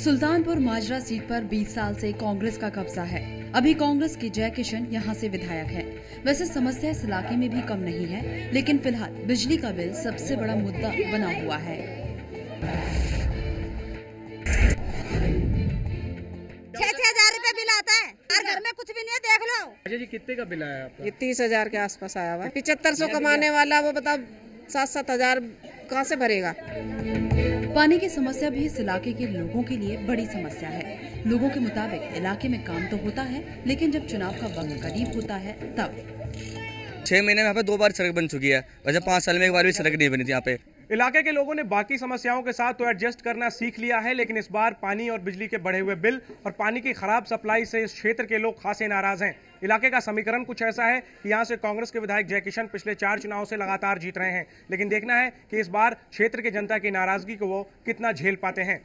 सुल्तानपुर माजरा seat पर 20 साल से कांग्रेस का कब्जा है। अभी कांग्रेस के जय किशन यहां से विधायक हैं। वैसे समस्या इस इलाके में भी कम नहीं है, लेकिन फिलहाल बिजली का बिल सबसे बड़ा मुद्दा बना हुआ है। 6,000 रुपए बिल आता है और घर में कुछ भी नहीं है, देख लो। अच्छा जी, कितने का बिल आया आपका? ये 30,000 के आसपास आया हुआ है। 7500 कमाने वाला वो बताओ 7,000 कहाँ से भरेगा। पानी की समस्या भी इस इलाके के लोगों के लिए बड़ी समस्या है। लोगों के मुताबिक इलाके में काम तो होता है, लेकिन जब चुनाव का वक्त करीब होता है तब 6 महीने में यहाँ पे 2 बार सड़क बन चुकी है। वैसे 5 साल में एक बार भी सड़क नहीं बनी थी यहाँ पे। इलाके के लोगों ने बाकी समस्याओं के साथ तो एडजस्ट करना सीख लिया है, लेकिन इस बार पानी और बिजली के बढ़े हुए बिल और पानी की खराब सप्लाई से इस क्षेत्र के लोग खासे नाराज हैं। इलाके का समीकरण कुछ ऐसा है कि यहाँ से कांग्रेस के विधायक जय किशन पिछले 4 चुनाव से लगातार जीत रहे हैं, लेकिन देखना है कि इस बार क्षेत्र की जनता की नाराजगी को वो कितना झेल पाते हैं।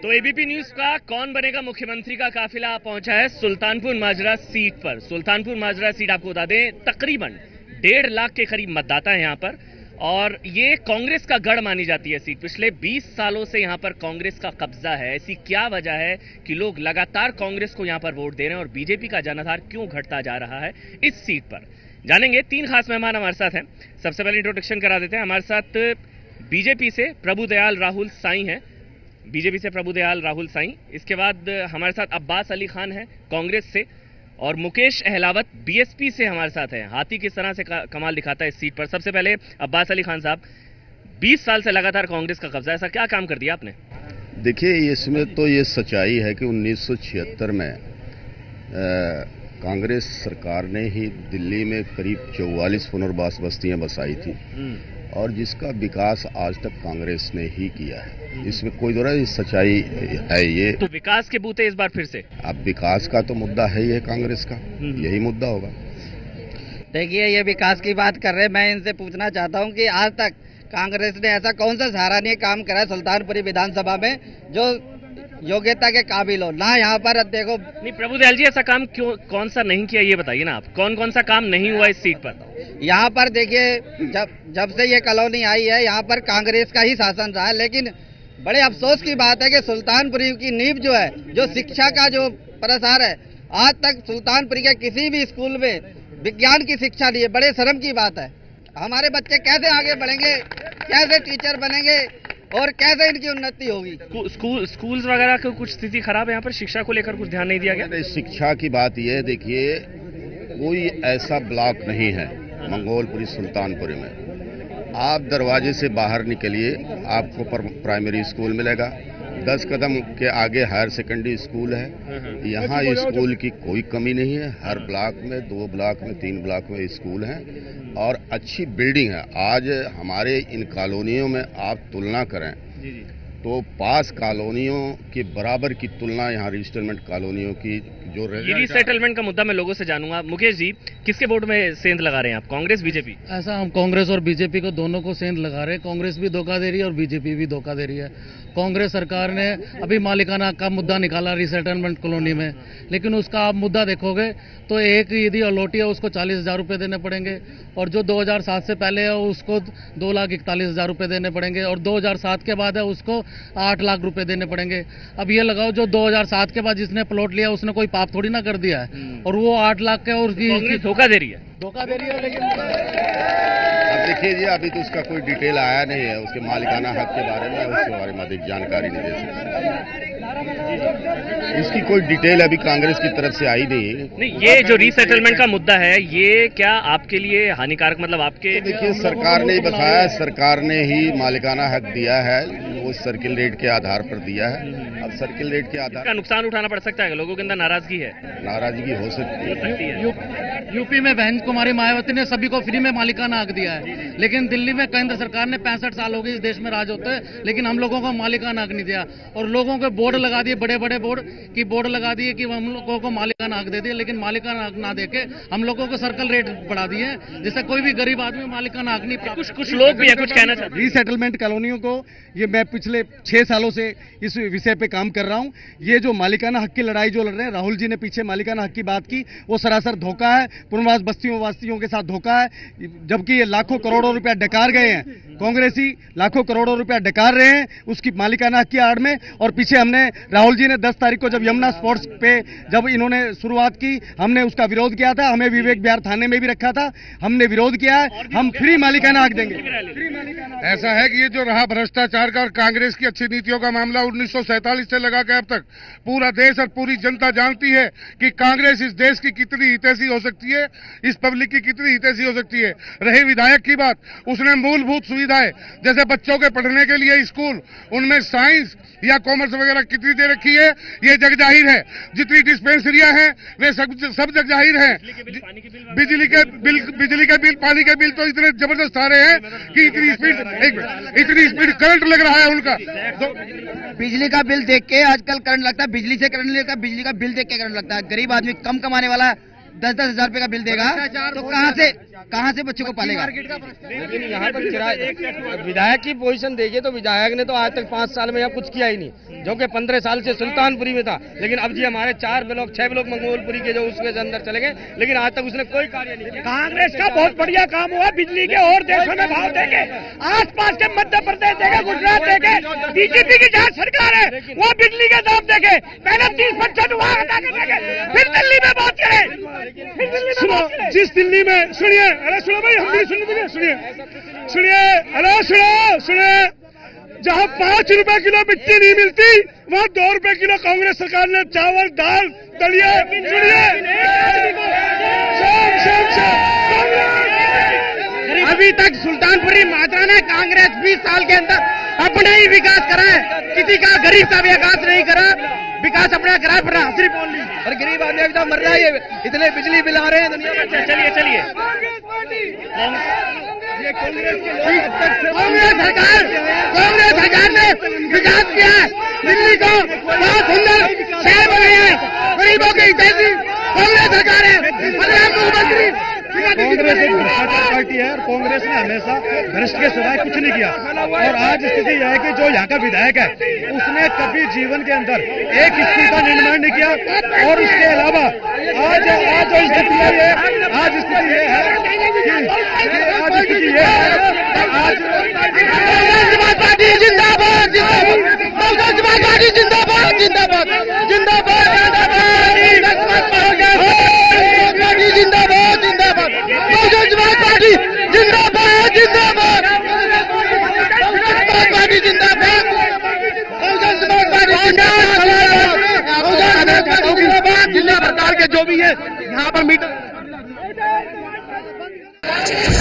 तो एबीपी न्यूज का कौन बनेगा मुख्यमंत्री का काफिला पहुंचा है सुल्तानपुर माजरा सीट पर। सुल्तानपुर माजरा सीट आपको बता दें तकरीबन 1.5 लाख के करीब मतदाता है यहाँ पर, और ये कांग्रेस का गढ़ मानी जाती है सीट। पिछले 20 सालों से यहाँ पर कांग्रेस का कब्जा है। ऐसी क्या वजह है कि लोग लगातार कांग्रेस को यहाँ पर वोट दे रहे हैं और बीजेपी का जनाधार क्यों घटता जा रहा है इस सीट पर, जानेंगे। 3 खास मेहमान हमारे साथ हैं। सबसे पहले इंट्रोडक्शन करा देते हैं। हमारे साथ बीजेपी से प्रभुदयाल राहुल साईं है, बीजेपी से प्रभुदयाल राहुल साईं। इसके बाद हमारे साथ अब्बास अली खान है कांग्रेस से, और मुकेश अहलावत बीएसपी से हमारे साथ हैं। हाथी किस तरह से कमाल दिखाता है इस सीट पर। सबसे पहले अब्बास अली खान साहब, 20 साल से लगातार कांग्रेस का कब्जा, ऐसा क्या काम कर दिया आपने? देखिए, इसमें तो ये सच्चाई है कि 1976 में कांग्रेस सरकार ने ही दिल्ली में करीब 44 पुनर्वास बस्तियां बसाई थी, और जिसका विकास आज तक कांग्रेस ने ही किया है। इसमें कोई दो सच्चाई है ये। तो विकास के बूते इस बार फिर से? अब विकास का तो मुद्दा है ही है, कांग्रेस का यही मुद्दा होगा। देखिए, ये विकास की बात कर रहे हैं, मैं इनसे पूछना चाहता हूँ कि आज तक कांग्रेस ने ऐसा कौन सा सराहनीय काम करा है सुल्तानपुरी विधानसभा में जो योग्यता के काबिल हो ना। यहाँ पर देखो, नहीं प्रभुदयाल जी, ऐसा काम क्यों कौन सा नहीं किया ये बताइए ना आप। कौन कौन सा काम नहीं हुआ इस सीट पर? यहाँ पर देखिए, जब से ये कॉलोनी आई है यहाँ पर कांग्रेस का ही शासन रहा है, लेकिन बड़े अफसोस की बात है कि सुल्तानपुरी की नींव जो है, जो शिक्षा का जो प्रसार है, आज तक सुल्तानपुरी के किसी भी स्कूल में विज्ञान की शिक्षा नहीं है। बड़े शर्म की बात है। हमारे बच्चे कैसे आगे बढ़ेंगे, कैसे टीचर बनेंगे और कैसे इनकी उन्नति होगी। स्कूल्स वगैरह की कुछ स्थिति खराब है यहाँ पर, शिक्षा को लेकर कुछ ध्यान नहीं दिया गया। शिक्षा की बात यह है, देखिए कोई ऐसा ब्लॉक नहीं है मंगोलपुरी सुल्तानपुरी में। आप दरवाजे से बाहर निकलिए, आपको प्राइमरी स्कूल मिलेगा। 10 कदम के आगे हायर सेकेंडरी स्कूल है। यहाँ स्कूल की कोई कमी नहीं है। हर ब्लॉक में 2 ब्लॉक में 3 ब्लॉक में स्कूल हैं और अच्छी बिल्डिंग है। आज हमारे इन कॉलोनियों में आप तुलना करें तो पास कॉलोनियों के बराबर की तुलना यहाँ रीसेटलमेंट कॉलोनियों की जो रीसेटलमेंट का मुद्दा मैं लोगों से जानूंगा। मुकेश जी, किसके वोट में सेंध लगा रहे हैं आप, कांग्रेस बीजेपी? ऐसा हम कांग्रेस और बीजेपी को दोनों को सेंध लगा रहे हैं। कांग्रेस भी धोखा दे रही है और बीजेपी भी धोखा दे रही है। कांग्रेस सरकार ने अभी मालिकाना का मुद्दा निकाला रीसेटलमेंट कॉलोनी में, लेकिन उसका आप मुद्दा देखोगे तो एक यदि अलोटी है उसको 40,000 रुपये देने पड़ेंगे, और जो 2007 से पहले है उसको 2,41,000 रुपये देने पड़ेंगे, और 2007 के बाद है उसको 8 लाख रुपए देने पड़ेंगे। अब ये लगाओ, जो 2007 के बाद जिसने प्लॉट लिया उसने कोई पाप थोड़ी ना कर दिया है, और वो 8 लाख का उसकी धोखा दे रही है। लेकिन अब देखिए जी, अभी तो उसका कोई डिटेल आया नहीं है, उसके मालिकाना हक के बारे में, उसके बारे में अधिक जानकारी नहीं दे सकते। इसकी कोई डिटेल अभी कांग्रेस की तरफ से आई नहीं। ये जो रीसेटलमेंट का मुद्दा है, ये क्या आपके लिए हानिकारक, मतलब आपके? तो देखिए, सरकार ने ही बताया, सरकार ने ही मालिकाना हक दिया है, वो सर्किल रेट के आधार पर दिया है। अब सर्किल रेट के आधार पर नुकसान उठाना पड़ सकता है, लोगों के अंदर नाराजगी है। नाराजगी हो सकती है। यूपी में बहन कुमारी मायावती ने सभी को फ्री में मालिकाना हक दिया है, लेकिन दिल्ली में केंद्र सरकार ने 65 साल हो गए इस देश में राज होते हैं, लेकिन हम लोगों को मालिकाना हक नहीं दिया। और लोगों को बोर्ड लगा दिए, बड़े बड़े बोर्ड लगा दिए कि हम लोगों को मालिकाना हक दे दिए, लेकिन मालिकाना हक ना देके हम लोगों को सर्कल रेट बढ़ा दिए, जिससे कोई भी गरीब आदमी मालिकाना हक नहीं प्राप्त। कुछ लोग भी है, कुछ कहना चाहते हैं। रीसेटलमेंट कॉलोनियों को ये मैं पिछले 6 सालों से इस विषय पे काम कर रहा हूं। ये जो मालिकाना हक की लड़ाई जो लड़ रहे हैं, राहुल जी ने पीछे मालिकाना हक की बात की, वो सरासर धोखा है, पुनर्वास बस्तियों वासियों के साथ धोखा है। जबकि ये लाखों करोड़ों रुपया डकार गए हैं, कांग्रेसी लाखों करोड़ों रुपया डकार रहे हैं उसकी मालिकाना हक की आड़ में। और पीछे हमने, राहुल जी ने 10 तारीख को जब यमुना स्पोर्ट्स पे जब इन्होंने शुरुआत की, हमने उसका विरोध किया था, हमें विवेक विहार थाने में भी रखा था, हमने विरोध किया है। हम फ्री मालिकाना हक देंगे। ऐसा है कि ये जो रहा भ्रष्टाचार का और कांग्रेस की अच्छी नीतियों का मामला 1947 से लगा के अब तक पूरा देश और पूरी जनता जानती है कि कांग्रेस इस देश की कितनी हितैषी हो सकती है, इस पब्लिक की कितनी हितैषी हो सकती है। रही विधायक की बात, उसने मूलभूत सुविधाएं जैसे बच्चों के पढ़ने के लिए स्कूल, उनमें साइंस या कॉमर्स वगैरह कितनी दे रखी है ये जग जाहिर है। जितनी डिस्पेंसरियां हैं वे सब जग जाहिर है। बिजली के बिल, पानी के बिल तो इतने जबरदस्त आ रहे हैं कि इतनी स्पीड करंट लग रहा है उनका। बिजली का बिल देख के आजकल करंट लगता है, बिजली से करंट लगता है, बिजली का बिल देख के करंट लगता है। गरीब आदमी कम कमाने वाला 10-10 हजार रुपए का बिल देगा तो कहाँ से बच्चों को पालेगा। लेकिन यहाँ पर विधायक की पोजीशन देखिए तो विधायक ने तो आज तक 5 साल में यहाँ कुछ किया ही नहीं, जो कि 15 साल से सुल्तानपुरी में था। लेकिन अब जी हमारे 4 ब्लॉक 6 ब्लॉक मंगोलपुरी के जो उसके अंदर चले गए, लेकिन आज तक उसने कोई कार्य नहीं किया। कांग्रेस का बहुत बढ़िया काम हुआ, बिजली के और देशों में भाव देंगे, आसपास के मध्य प्रदेश देंगे, गुजरात देंगे। बीजेपी की जहाँ सरकार है वो बिजली के दाम देंगे, पहले 30% वहां हटा के देंगे, फिर दिल्ली में बात करें। सुनो, जिस दिल्ली में, सुनिए, अरे सुनो भाई, हम भी सुनिए, सुनिए, अरे सुनिए, जहाँ 5 रुपए किलो मिट्टी नहीं मिलती वहाँ 2 रुपए किलो कांग्रेस सरकार ने चावल, दाल, दलिया, सुनिए, अभी तक सुल्तानपुरी माजरा ने कांग्रेस 20 साल के अंदर अपना ही विकास करा है, किसी का गरीब का विकास नहीं करा। विकास अपना करा पर हाजिरी बोल ली और गरीब आदमी एकदम मर रहा है। इतने बिजली बिल आ रहे हैं दुनिया में। चलिए कांग्रेस सरकार ने विकास किया है, दिल्ली को बहुत सुंदर शहर बनाया है, गरीबों की हितैषी कांग्रेस सरकार है। मुख्यमंत्री कांग्रेस एक भ्रष्टाचार पार्टी है और कांग्रेस ने हमेशा भ्रष्ट के सिवाय कुछ नहीं किया। और आज स्थिति यह है कि जो यहाँ का विधायक है उसने कभी जीवन के अंदर एक स्कूल का निर्माण नहीं किया। और उसके अलावा आज जो स्थिति है, आज स्थिति ये है आज समाज पार्टी जिंदाबाद, बहुजन समाज पार्टी जिंदाबाद, जिंदाबाद, जिंदाबाद, पार्टी जिंदाबाद, जिंदाबाद, बहुजन समाज पार्टी जिंदाबाद, जिंदाबाद, पार्टी जिंदाबाद, बहुजन समाज पार्टी जिंदाबाद, जिला सरकार के जो भी है यहाँ पर मीटर